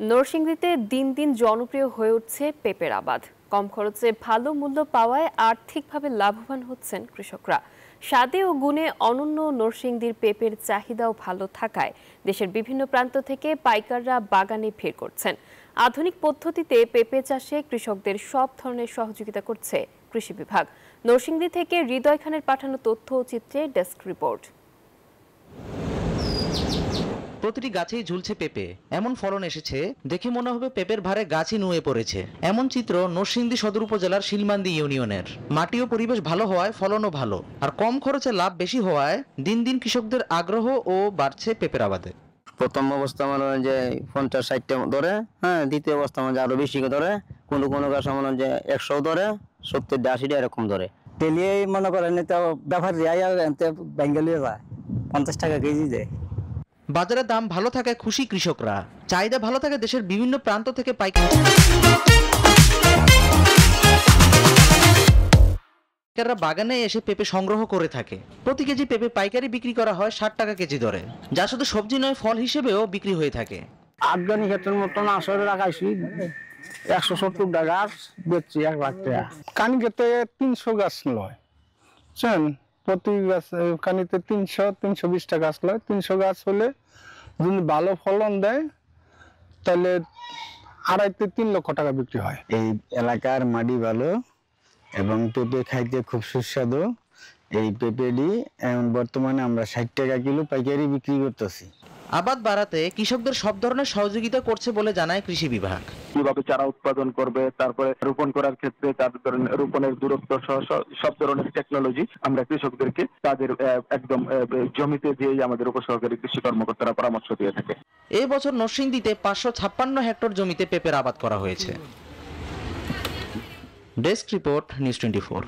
নরসিংদীতে দিন দিন জনপ্রিয় হয়ে উঠছে পেঁপের আবাদ। কম খরচে ভালো মূল্য পাওয়ায় আর্থিকভাবে লাভবান হচ্ছেন কৃষকরা। স্বাদে ও গুণে অনন্য নরসিংদীর পেঁপের চাহিদাও ভালো থাকায় দেশের বিভিন্ন প্রান্ত থেকে পাইকাররা বাগানে ভিড় করছেন। আধুনিক পদ্ধতিতে পেঁপে চাষে কৃষকদের সব ধরনের সহযোগিতা করছে কৃষি বিভাগ। নরসিংদী থেকে হৃদয় খানের পাঠানো তথ্য ও চিত্রে ডেস্ক রিপোর্ট। প্রতিটি গাছেই ঝুলছে পেঁপে, এমন ফলন এসেছে দেখে মনে হবে পেঁপের ভারে গাছই নুয়ে পড়েছে। এমন চিত্র নরসিংদী সদর উপজেলার শিলমান্দি ইউনিয়নের। মাটি ও পরিবেশ ভালো হওয়ায় ফলনও ভালো, আর কম খরচে লাভ বেশি হওয়ায় দিন দিন কৃষকদের আগ্রহ ও বাড়ছে পেঁপের আবাদে। প্রথম অবস্থা মনে হয় যে 50-60টা ধরে, দ্বিতীয় অবস্থা মানে আরো বেশি ধরে, কোনো কোনো গাছ মনে হয় যে 100 ধরে, 70-80টা এরকম ধরে। তেলিয়ে মনে করেন এটা ব্যাপার বেঙ্গলি যায় 50 টাকা কেজি দেয়। বাজারে দাম ভালো থাকায় খুশি কৃষকরা। চাহিদা ভালো থাকে দেশের বিভিন্ন প্রান্ত থেকে পাইকাররা বাগানে এসে পেঁপে সংগ্রহ করে থাকে। প্রতি কেজি পেঁপে পাইকারি বিক্রি করা হয় 60 টাকা কেজি দরে, যা শুধু সবজি নয় ফল হিসেবেও বিক্রি হয়ে থাকে। আফগানি ক্ষেত্রের মতন আসলে লাগাইছি 170 টাকা বেচছি 1 লাখ টাকা। কানি ক্ষেত্রে 300 গাছ লয়, বুঝছেন? প্রতি গাছ কানিতে 300-320 গাছ লয়। 300 গাছ হলে যদি ভালো ফলন দেয় তাহলে 2.5-3 লক্ষ টাকা বিক্রি হয়। এই এলাকার মাটি ভালো এবং পেঁপে খাইতে খুব সুস্বাদু। এই পেঁপেটি বর্তমানে আমরা 60 টাকা কিলো পাইকারি বিক্রি করতেছি। আবাদ বাড়াতে কৃষকদের সব ধরনের সহযোগিতা করছে বলে জানায় কৃষি বিভাগ। কিভাবে চারা উৎপাদন করবে, তারপরে রোপণ করার ক্ষেত্রে তার রোপণের দূরত্ব সহ সব ধরনের টেকনোলজি আমরা কৃষকদেরকে তাদের একদম জমিতে যেই আমাদের উপসহকারী কৃষি কর্মকর্তারা পরামর্শ দিয়ে থাকে। এই বছর নরসিংদীতে 556 হেক্টর জমিতে পেঁপের আবাদ করা হয়েছে। Desk report, news 24।